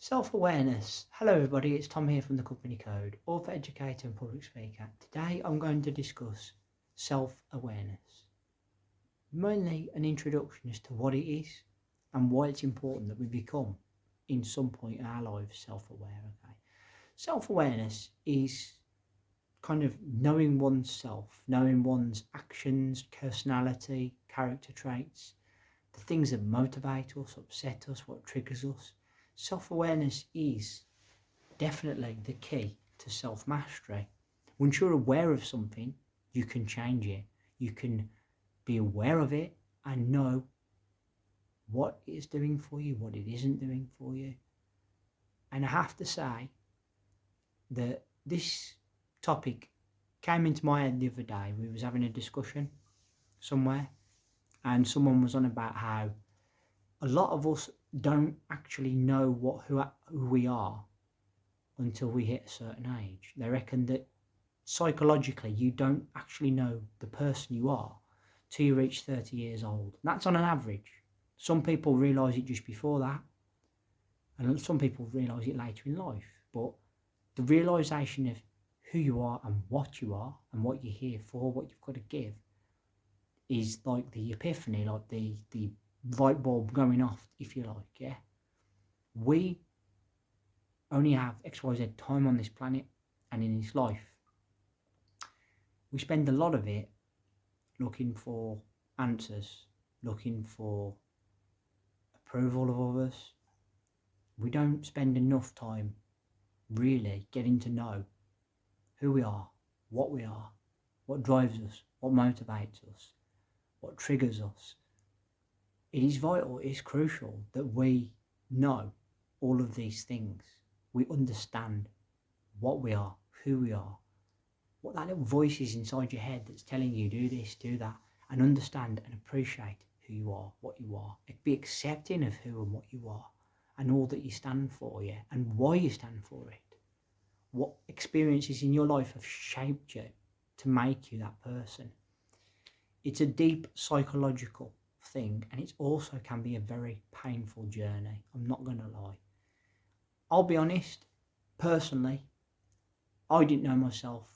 Self-awareness. Hello everybody, it's Tom here from The Company Code, author, educator and public speaker. Today I'm going to discuss self-awareness. Mainly an introduction as to what it is and why it's important that we become, in some point in our lives, self-aware. Okay, self-awareness is kind of knowing oneself, knowing one's actions, personality, character traits, the things that motivate us, upset us, what triggers us. Self-awareness is definitely the key to self-mastery. Once you're aware of something, you can change it. You can be aware of it and know what it's doing for you, what it isn't doing for you. And I have to say that this topic came into my head the other day. We was having a discussion somewhere and someone was on about how a lot of us don't actually know who we are until we hit a certain age. They reckon that psychologically you don't actually know the person you are till you reach 30 years old. That's on an average. Some people realise it just before that, and some people realise it later in life. But the realisation of who you are and what you're here for, what you've got to give, is like the epiphany, like the light bulb going off, if you like. Yeah, we only have XYZ time on this planet and in this life. We spend a lot of it looking for answers, looking for approval of others. We don't spend enough time really getting to know who we are, what drives us, what motivates us, what triggers us. It is vital, it is crucial that we know all of these things. We understand what we are, who we are, what that little voice is inside your head that's telling you do this, do that, and understand and appreciate who you are, what you are. Be accepting of who and what you are and all that you stand for, yeah, and why you stand for it. What experiences in your life have shaped you to make you that person. It's a deep psychological thing, and it also can be a very painful journey. I'm not going to lie. I'll be honest, personally, I didn't know myself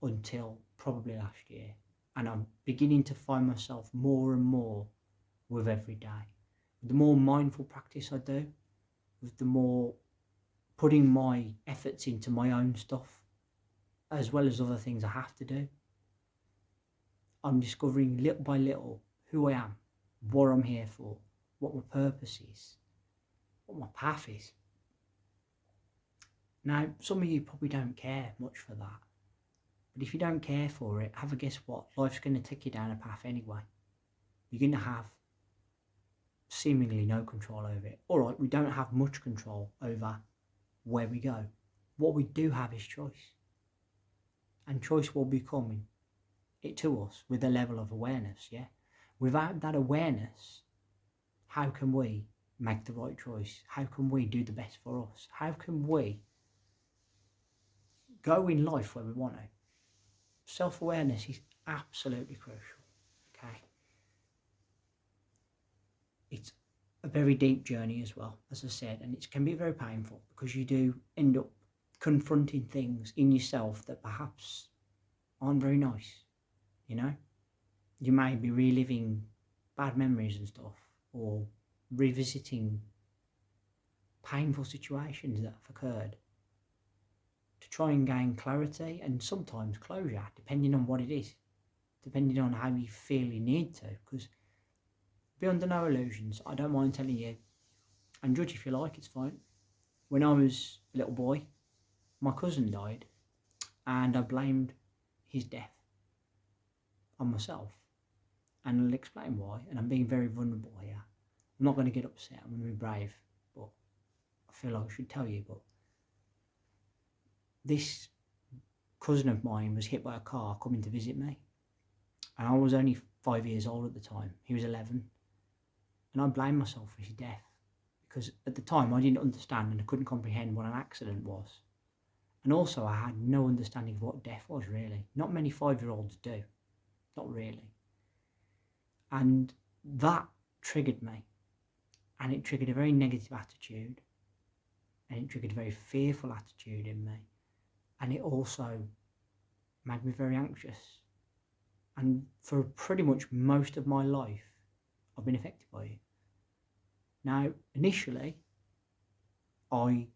until probably last year, and I'm beginning to find myself more and more with every day. The more mindful practice I do, with the more putting my efforts into my own stuff, as well as other things I have to do, I'm discovering little by little who I am, what I'm here for, what my purpose is, what my path is. Now, some of you probably don't care much for that, but if you don't care for it, have a guess what? Life's going to take you down a path anyway. You're going to have seemingly no control over it. All right, we don't have much control over where we go. What we do have is choice, and choice will be coming it to us with a level of awareness. Yeah, without that awareness, how can we make the right choice? How can we do the best for us? How can we go in life where we want to? Self-awareness is absolutely crucial. Okay, it's a very deep journey as well, as I said, and it can be very painful because you do end up confronting things in yourself that perhaps aren't very nice. You know, you may be reliving bad memories and stuff, or revisiting painful situations that have occurred to try and gain clarity and sometimes closure, depending on what it is, depending on how you feel you need to. Because be under no illusions, I don't mind telling you, and judge if you like, it's fine. When I was a little boy, my cousin died, and I blamed his death on myself, and I'll explain why. And I'm being very vulnerable here. I'm not going to get upset, I'm going to be brave, but I feel like I should tell you. But this cousin of mine was hit by a car coming to visit me, and I was only 5 years old at the time. He was 11, and I blamed myself for his death because at the time I didn't understand and I couldn't comprehend what an accident was, and also I had no understanding of what death was really. Not many 5-year-olds do, not really. And that triggered me, And it triggered a very negative attitude, and it triggered a very fearful attitude in me, and it also made me very anxious. And for pretty much most of my life, I've been affected by it. Now, initially, I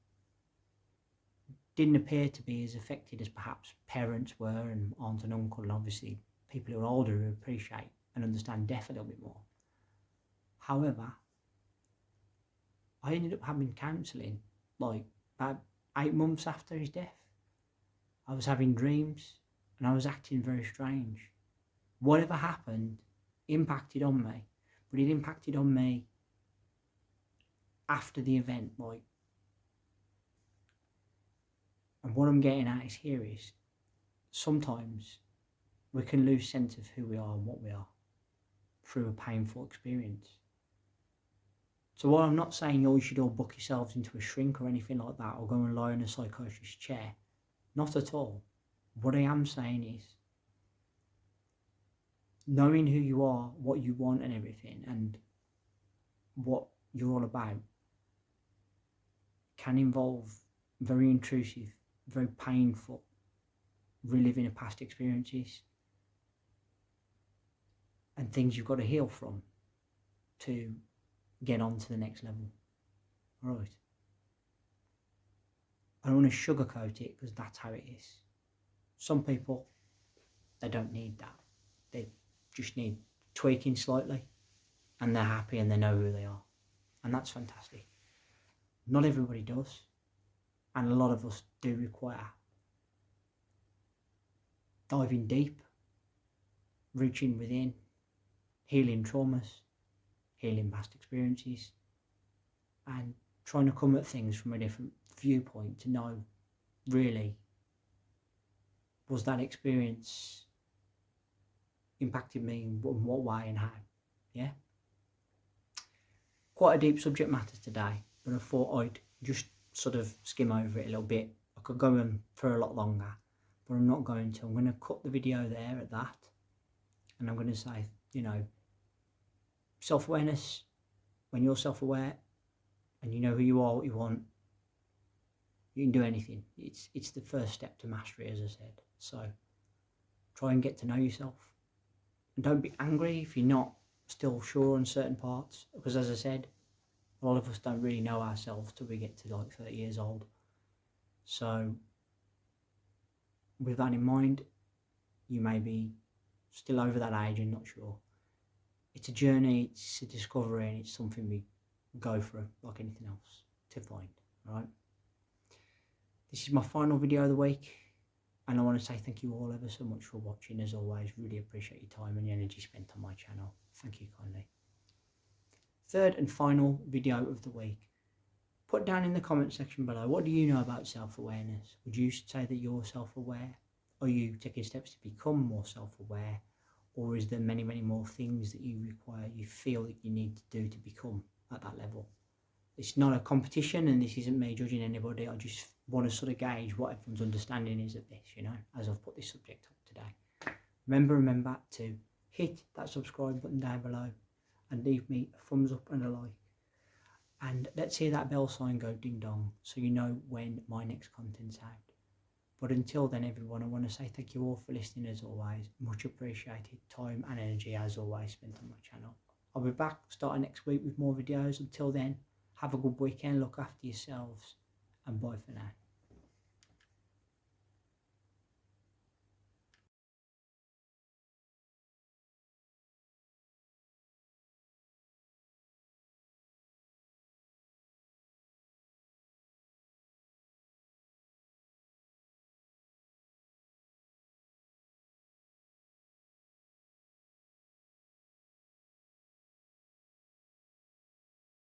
didn't appear to be as affected as perhaps parents were and aunt and uncle, and obviously people who are older who appreciate and understand death a little bit more. However, I ended up having counselling like about 8 months after his death. I was having dreams and I was acting very strange. Whatever happened impacted on me, but it impacted on me after the event, like. And what I'm getting at is here is sometimes we can lose sense of who we are and what we are through a painful experience. So while I'm not saying you should all book yourselves into a shrink or anything like that, or go and lie in a psychiatrist's chair, not at all. What I am saying is knowing who you are, what you want and everything, and what you're all about can involve very intrusive, very painful reliving of past experiences and things you've got to heal from to get on to the next level. All right. I don't want to sugarcoat it because that's how it is. Some people, they don't need that. They just need tweaking slightly and they're happy and they know who they are. And that's fantastic. Not everybody does. And a lot of us do require diving deep, reaching within, healing traumas, healing past experiences, and trying to come at things from a different viewpoint to know, really, was that experience impacted me in what way and how? Yeah? Quite a deep subject matter today, but I thought I'd just sort of skim over it a little bit. I could go on for a lot longer, but I'm not going to. I'm going to cut the video there at that, and I'm going to say, self-awareness, when you're self-aware and you know who you are, what you want, you can do anything. It's the first step to mastery, as I said. So try and get to know yourself, and don't be angry if you're not still sure on certain parts, because as I said, a lot of us don't really know ourselves till we get to like 30 years old. So with that in mind, you may be still over that age and not sure. It's a journey, it's a discovery, and it's something we go through like anything else to find, right? This is my final video of the week, and I want to say thank you all ever so much for watching. As always, really appreciate your time and the energy spent on my channel. Thank you kindly. Third and final video of the week. Put down in the comment section below, what do you know about self-awareness? Would you say that you're self-aware? Are you taking steps to become more self-aware? Or is there many, many more things that you feel that you need to do to become at that level? It's not a competition, and this isn't me judging anybody. I just want to sort of gauge what everyone's understanding is of this, as I've put this subject up today. Remember to hit that subscribe button down below and leave me a thumbs up and a like. And let's hear that bell sign go ding dong so you know when my next content's out. But until then, everyone, I want to say thank you all for listening as always. Much appreciated time and energy as always spent on my channel. I'll be back starting next week with more videos. Until then, have a good weekend, look after yourselves, and bye for now.